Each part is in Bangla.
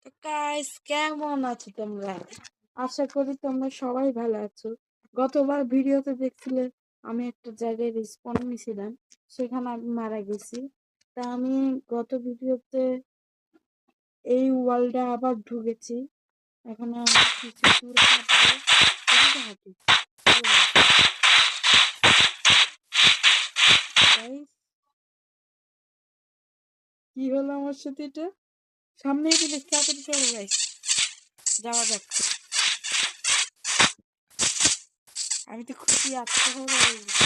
তো গাইস কেমন আছো তোমরা? আশা করি তোমরা সবাই ভালো আছো। গতবার ভিডিওতে দেখছিলে আমি একটা জায়গায় রেসপন্স নিয়েছিলাম, সেখানে আমি মারা গেছি। তা আমি গত ভিডিওতে এই ওয়ার্ল্ডে আবার ঢুকেছি। এখানে আমি কিছু দূর হাঁটবো। এদিকে হাঁটি। Guys, কি হলো আমার সাথে এটা? সামনেই তো দেখতে তাড়াতাড়ি চলো গাইস, যাওয়া যাক। আমি তো খুবই আত্মহরা হয়ে গেছি।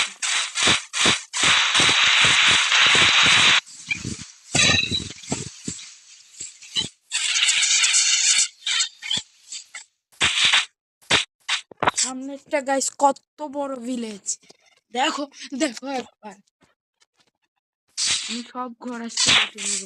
সামনেরটা গাইস কত বড় ভিলেজ, দেখো দেখো একবার। আমি সব ঘর আসতে নেব।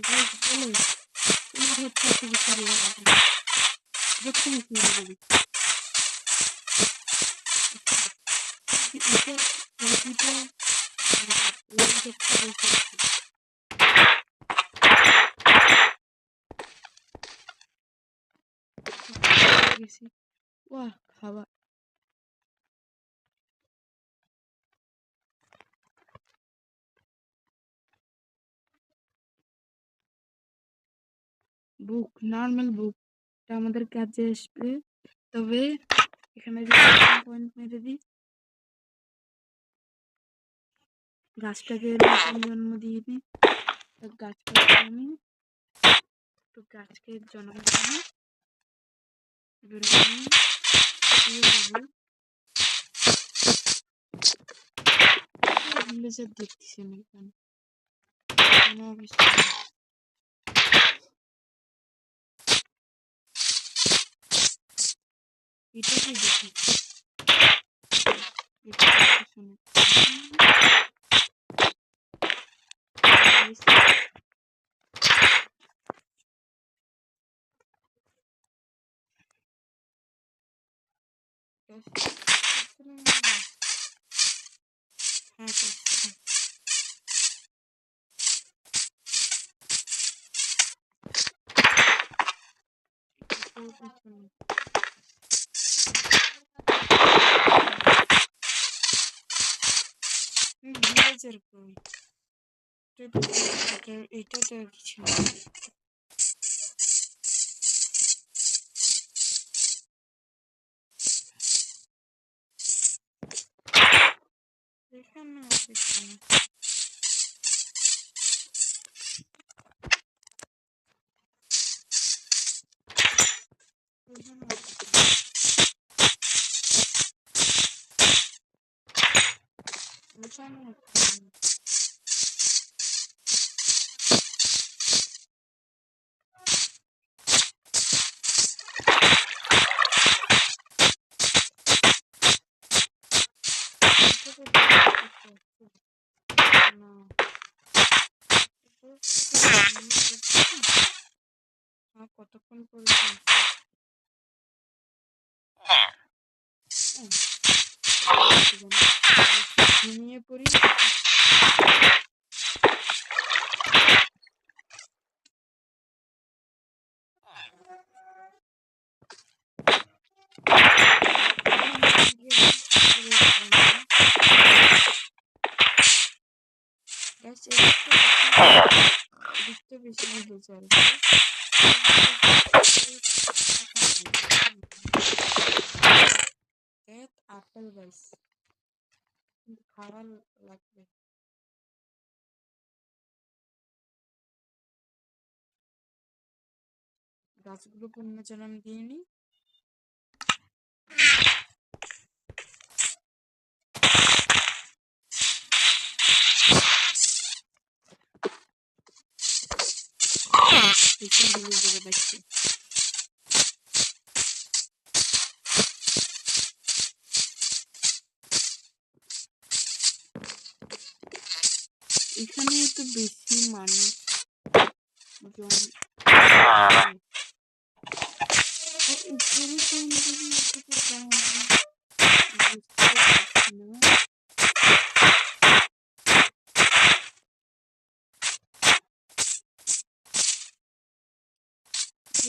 গাইস বলো তোমার হচ্ছে এত বিচার লাগে দেখো কি বলি। এটা এটা গেছি। ওয়াহ খাবার বুক, নর্মাল বুক এটা আমাদের কাজে আসবে। তবে এখানে পয়েন্ট মেরে দিই, গাছটাকে জন্ম দিয়ে দিই। গাছটাকে আমি একটু গাছকে জন্ম দিই। এবার আমি দিয়ে দেবো ভিলেজার দেখতেছি আমি এখানে কোনো অবস্থা নেই। এটাকে দেখি এটা শুনে ভিলেজার কই এটা কিছু এখানে আছে কিনা। কতক্ষণ করে ঘুমিয়ে পড়ি। দেখতে বেশি ভালো চলবে। আপেল গাছ কিন্তু খাওয়া লাগবে। গাছগুলো পুনর্জন্ম দিয়ে নি। দেখছি এখানে তো বেশি মানুষ জন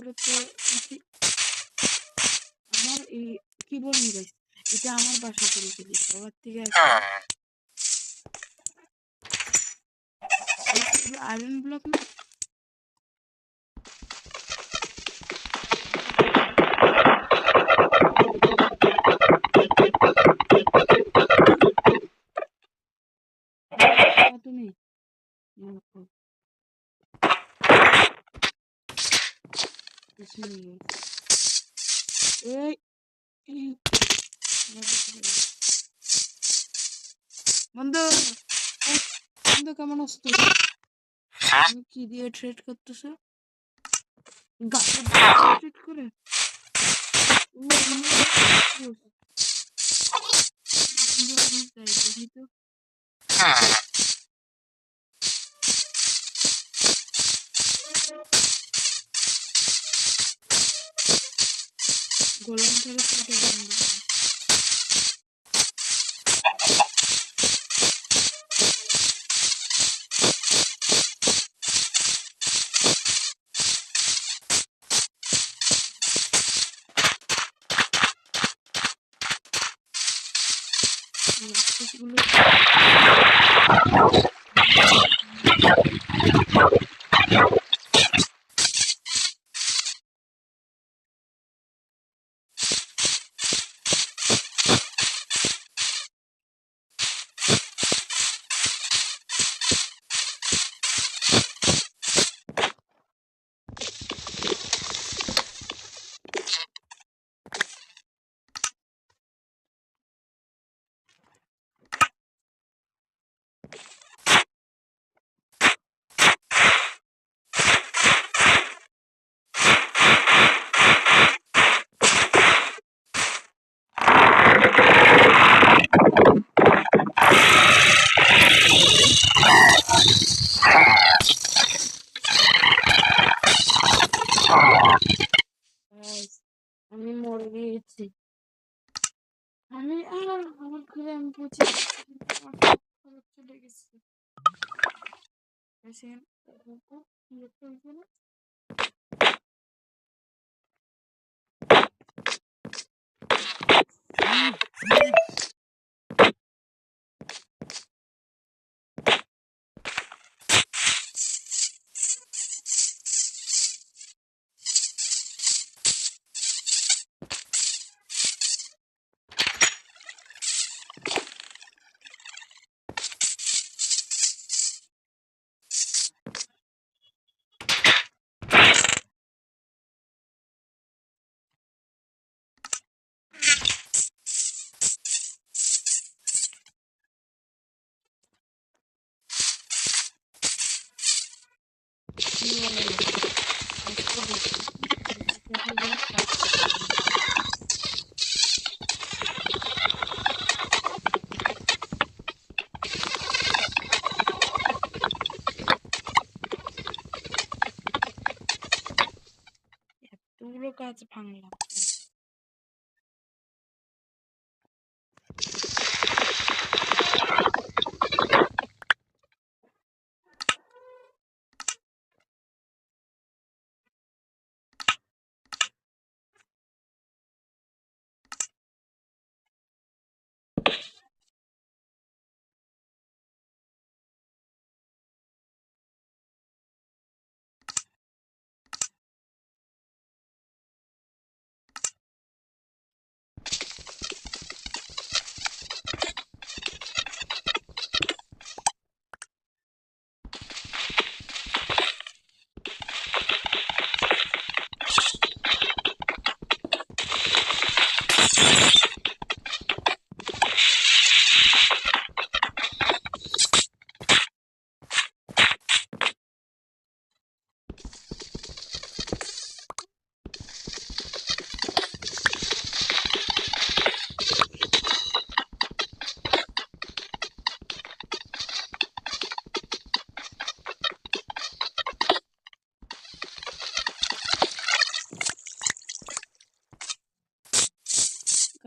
উপরে আমার এই কি বলবো গাইস, এটা আমার বাসা করে ফেলি সবার থেকে আয়রন ব্লক না তুমি এই বন্ধু বন্ধু কেমন আছো তুই? তুমি কি দিয়ে ট্রেড করতেছো? গাছের ট্রেড করে দেখি তো গোলাম থেকে সেটা বন্ধ গুলো আমি মরে গিয়েছি আমি আমার ঘরে আমি পৌঁছে চলে গেছি এতগুলো গাছ ভাঙলাম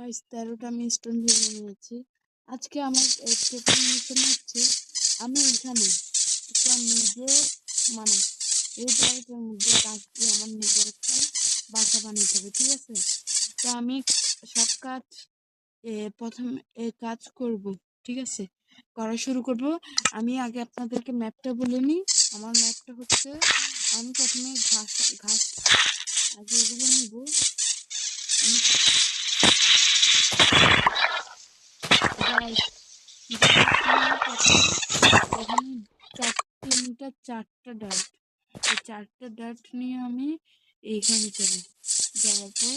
গাইস 13টা আমি স্টোন ভেঙে নিয়েছি। আজকে আমার প্রথম মিশন হচ্ছে আমি এখানে একটা নিজে মানে এই জায়গাটার মধ্যে কাজ দিয়ে আমার নিজের একটা বাসা বানাতে হবে, ঠিক আছে? তো আমি সব কাজ প্রথম কাজ করব, ঠিক আছে? করা শুরু করব। আমি আগে আপনাদেরকে ম্যাপটা বলে নিই। আমার ম্যাপটা হচ্ছে আমি প্রথমে ঘাস ঘাস আগে এগুলো নিব। আমি এখানে চারটা ডাট, এই চারটা ডাট নিয়ে আমি এইখানে যাবো। যাওয়ার পর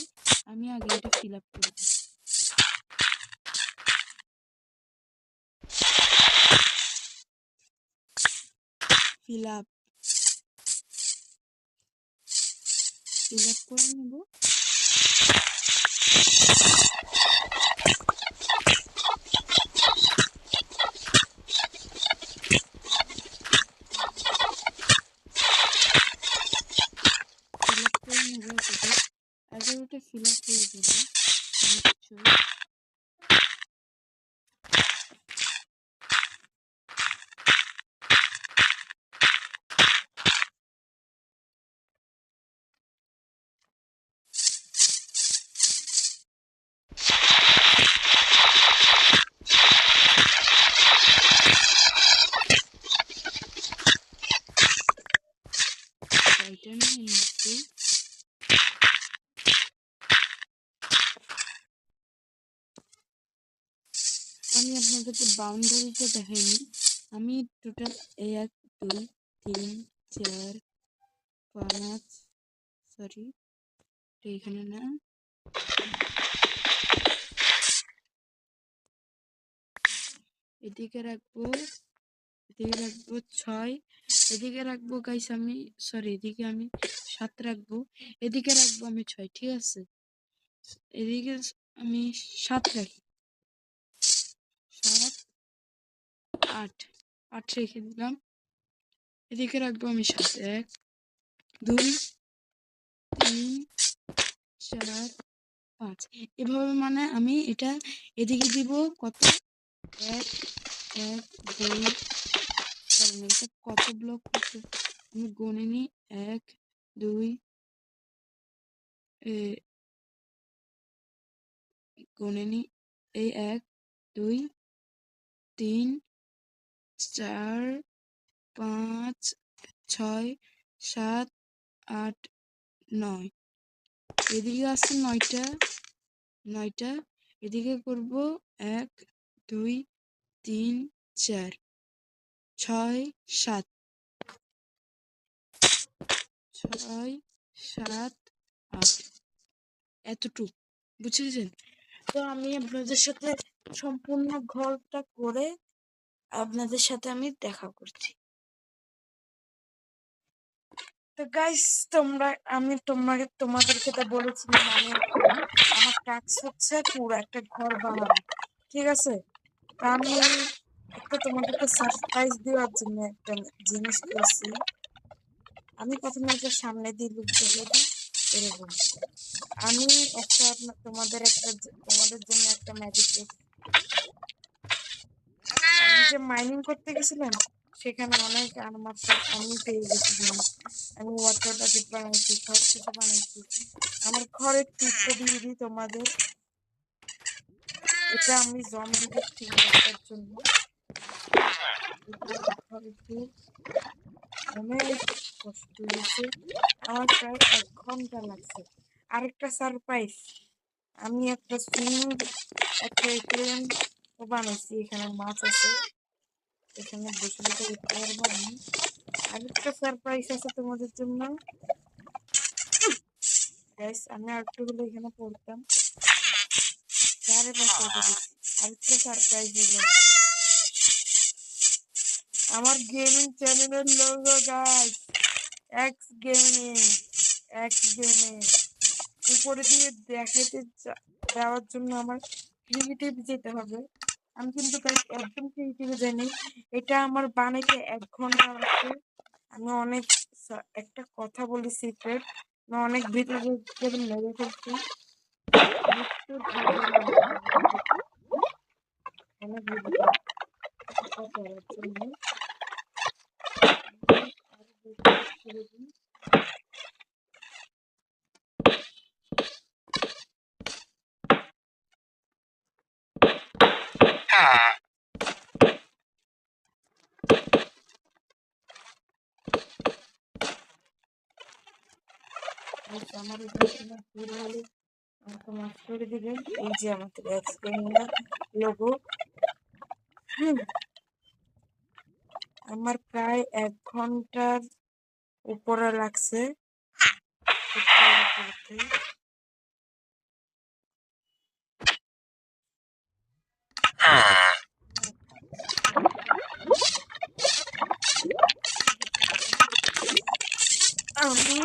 আমি আগে এটা ফিল আপ করব। ফিল আপ করে নেব। আগে ওটা ফিল আপ হয়ে যাবে। এটা নিয়ে নিচ্ছি। আমি আপনাদেরকে বাউন্ডারিটা দেখাইনি। আমি টোটাল 1 2 3 4 5 সরি এখানে না, এদিকে রাখবো 6, এদিকে রাখবো গাইস আমি সরি এদিকে আমি 7 রাখবো, এদিকে রাখবো আমি 6, ঠিক আছে? এদিকে আমি 7 রাখি, 7 8 রেখে দিলাম। এদিকে রাখবো আমি 7, 1 2 3 4 5। এভাবে মানে আমি এটা এদিকে দিব কত 1 1 2 কারণ এটা কত ব্লক করতে আমি গুনে নিই 1 2 গুনে নিই এই 1 2 3 4 5 6 7 8 9। এদিকে আছে 9টা এদিকে করব 1 2 3 4 6 7 6 7 8 এতটুকু, বুঝেছেন? তো আমি আপনাদের সাথে সম্পূর্ণ ঘরটা করে আপনাদের সাথে আমি দেখা করছি। তো গাইস আমি তোমাদেরকে তো বলেছিলাম আমার টাস্ক হচ্ছে পুরো একটা ঘর বানানো, ঠিক আছে? তা আমি তোমাদেরকে সারপ্রাইজ দেওয়ার জন্য একটা জিনিস করছি। আমি প্রথমে একটা সামনে দিয়ে লুক দিয়ে এরকম আমি তোমাদের জন্য একটা ম্যাজিক। আমি যে মাইনিং করতে গেছিলাম সেখানে অনেক আমি পেয়ে গেছিলাম। আমি ওয়াটারটা বানাইছি, সব কিছু বানাইছি। আমার ঘরের টিপটা দিয়ে দিই তোমাদের। এটা আমি জম্বিদের ঠিক রাখার জন্য অনেক কষ্ট হয়েছে, আমার প্রায় 1 ঘন্টা লাগছে। আরেকটা সারপ্রাইজ, আমি একটা একুয়ারিয়াম বানাইছি। এখানে মাছ আছে, এখানে বসে বসে দেখতে পারবো আমি। আরেকটা সারপ্রাইজ আছে তোমাদের জন্য গাইস। আমি আরেকটুগুলো এখানে পড়তাম, আরেকটা সারপ্রাইজ হলো আমার গেমিং চ্যানেলের লোগো গাইস, এক্স গেমিং উপরে দিয়ে দেখাইতে দেওয়ার জন্য আমার ক্রিয়েটিভ যেতে হবে। আমি কিন্তু একদম ক্রিয়েটিভ জানি, এটা আমার বানাইতে 1 ঘন্টা লাগছে। আমি অনেক একটা কথা বলি সিক্রেট, আমি অনেক ভিডিও লেগে ফেলছি। আমার এখানে ফুল হলে আমাকে মাফ করে দিবেন। এই যে আমাদের এক্সপ্লেনার লোগো। আমার প্রায় 1 ঘন্টার উপরে লাগছে করতে। আমি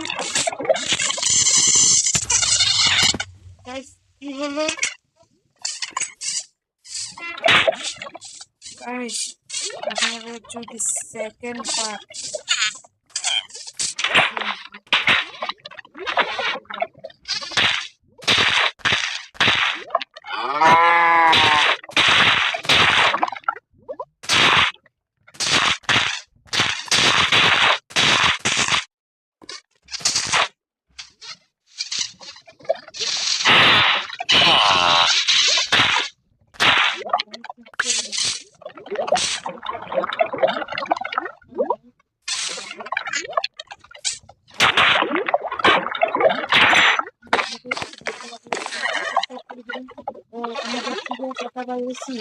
কি হলো গাইস, আপনারা যদি সেকেন্ড পার্ট কথা বলেছি